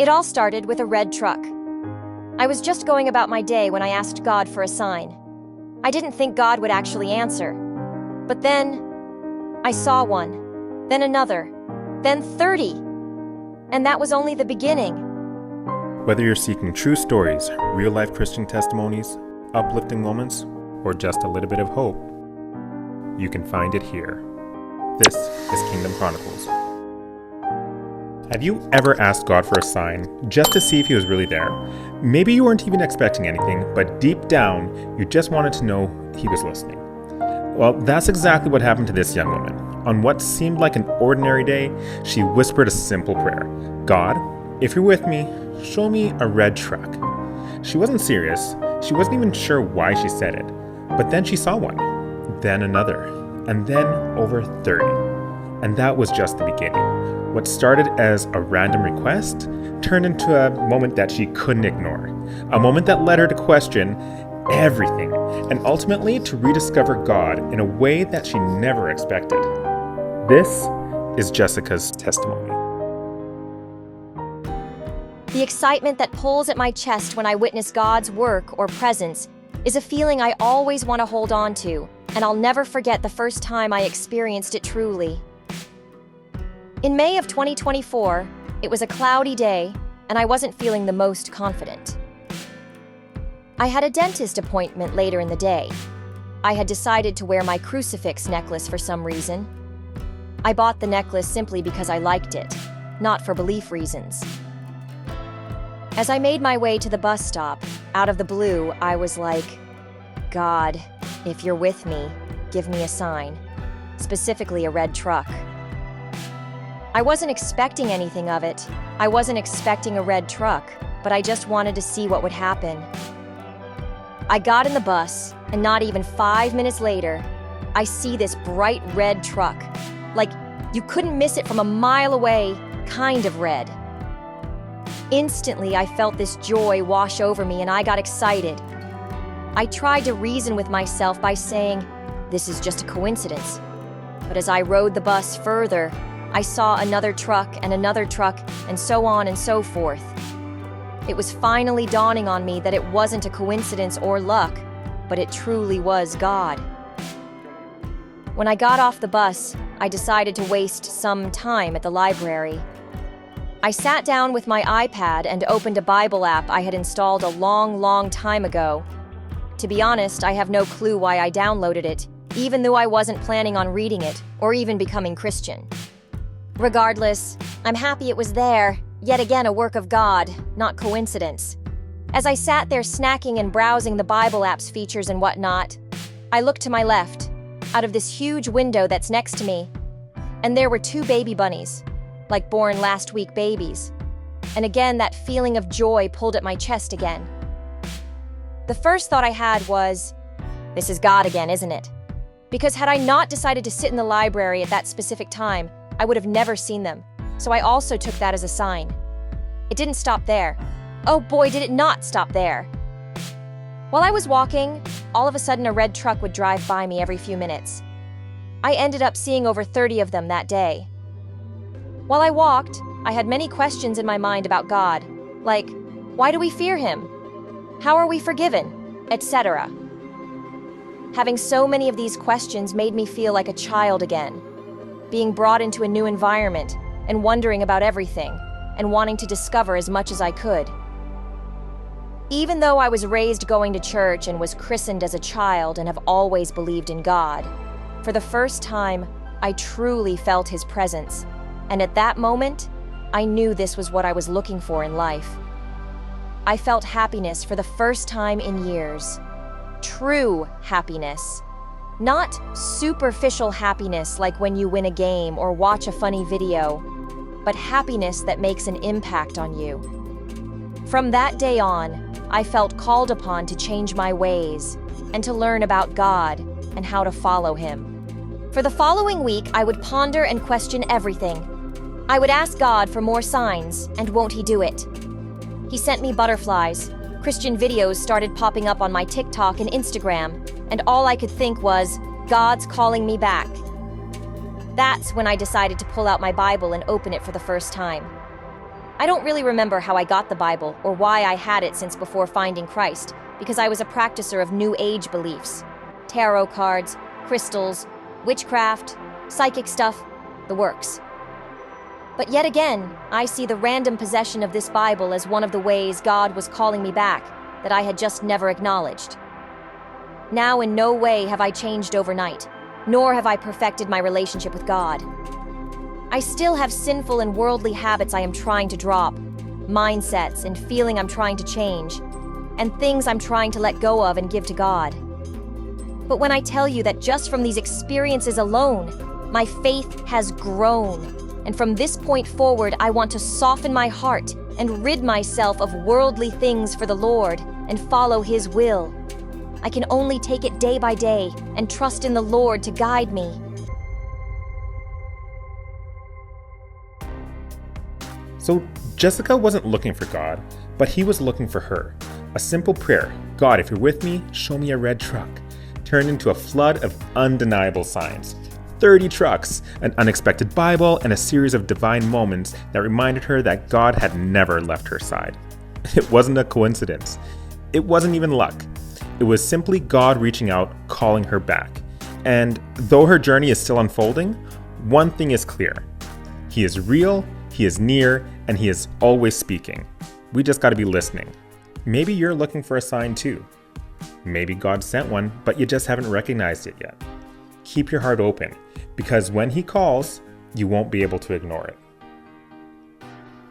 It all started with a red truck. I was just going about my day when I asked God for a sign. I didn't think God would actually answer. But then, I saw one, then another, then 30. And that was only the beginning. Whether you're seeking true stories, real-life Christian testimonies, uplifting moments, or just a little bit of hope, you can find it here. This is Kingdom Chronicles. Have you ever asked God for a sign just to see if he was really there? Maybe you weren't even expecting anything, but deep down, you just wanted to know he was listening. Well, that's exactly what happened to this young woman. On what seemed like an ordinary day, she whispered a simple prayer. God, if you're with me, show me a red truck. She wasn't serious. She wasn't even sure why she said it. But then she saw one, then another, and then over 30. And that was just the beginning. What started as a random request turned into a moment that she couldn't ignore. A moment that led her to question everything, and ultimately to rediscover God in a way that she never expected. This is Jessica's testimony. The excitement that pulls at my chest when I witness God's work or presence is a feeling I always want to hold on to, and I'll never forget the first time I experienced it truly. In May of 2024, it was a cloudy day, and I wasn't feeling the most confident. I had a dentist appointment later in the day. I had decided to wear my crucifix necklace for some reason. I bought the necklace simply because I liked it, not for belief reasons. As I made my way to the bus stop, out of the blue, I was like, God, if you're with me, give me a sign, specifically a red truck. I wasn't expecting anything of it. I wasn't expecting a red truck, but I just wanted to see what would happen. I got in the bus, and not even 5 minutes later, I see this bright red truck. Like, you couldn't miss it from a mile away, kind of red. Instantly, I felt this joy wash over me, and I got excited. I tried to reason with myself by saying, this is just a coincidence. But as I rode the bus further, I saw another truck, and so on and so forth. It was finally dawning on me that it wasn't a coincidence or luck, but it truly was God. When I got off the bus, I decided to waste some time at the library. I sat down with my iPad and opened a Bible app I had installed a long time ago. To be honest, I have no clue why I downloaded it, even though I wasn't planning on reading it or even becoming Christian. Regardless, I'm happy it was there, yet again a work of God, not coincidence. As I sat there snacking and browsing the Bible app's features and whatnot, I looked to my left, out of this huge window that's next to me, and there were 2 baby bunnies, like born last week babies. And again, that feeling of joy pulled at my chest again. The first thought I had was, this is God again, isn't it? Because had I not decided to sit in the library at that specific time, I would have never seen them, so I also took that as a sign. It didn't stop there. Oh boy, did it not stop there. While I was walking, all of a sudden a red truck would drive by me every few minutes. I ended up seeing over 30 of them that day. While I walked, I had many questions in my mind about God, like, why do we fear him? How are we forgiven? Etc. Having so many of these questions made me feel like a child again, being brought into a new environment and wondering about everything and wanting to discover as much as I could. Even though I was raised going to church and was christened as a child and have always believed in God, for the first time, I truly felt his presence. And at that moment, I knew this was what I was looking for in life. I felt happiness for the first time in years. True happiness. Not superficial happiness like when you win a game or watch a funny video, but happiness that makes an impact on you. From that day on, I felt called upon to change my ways and to learn about God and how to follow him. For the following week, I would ponder and question everything. I would ask God for more signs, and won't he do it? He sent me butterflies. Christian videos started popping up on my TikTok and Instagram, and all I could think was, God's calling me back. That's when I decided to pull out my Bible and open it for the first time. I don't really remember how I got the Bible or why I had it since before finding Christ, because I was a practicer of New Age beliefs. Tarot cards, crystals, witchcraft, psychic stuff, the works. But yet again, I see the random possession of this Bible as one of the ways God was calling me back that I had just never acknowledged. Now in no way have I changed overnight, nor have I perfected my relationship with God. I still have sinful and worldly habits I am trying to drop, mindsets and feeling I'm trying to change, and things I'm trying to let go of and give to God. But when I tell you that just from these experiences alone, my faith has grown, and from this point forward I want to soften my heart and rid myself of worldly things for the Lord and follow His will. I can only take it day by day and trust in the Lord to guide me. So Jessica wasn't looking for God, but he was looking for her. A simple prayer, God, if you're with me, show me a red truck, turned into a flood of undeniable signs. 30 trucks, an unexpected Bible, and a series of divine moments that reminded her that God had never left her side. It wasn't a coincidence. It wasn't even luck. It was simply God reaching out, calling her back. And though her journey is still unfolding, one thing is clear. He is real, He is near, and He is always speaking. We just got to be listening. Maybe you're looking for a sign too. Maybe God sent one, but you just haven't recognized it yet. Keep your heart open, because when He calls, you won't be able to ignore it.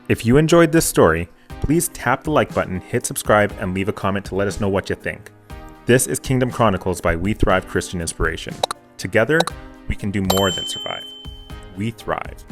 If you enjoyed this story, please tap the like button, hit subscribe, and leave a comment to let us know what you think. This is Kingdom Chronicles by We Thrive Christian Inspiration. Together, we can do more than survive. We thrive.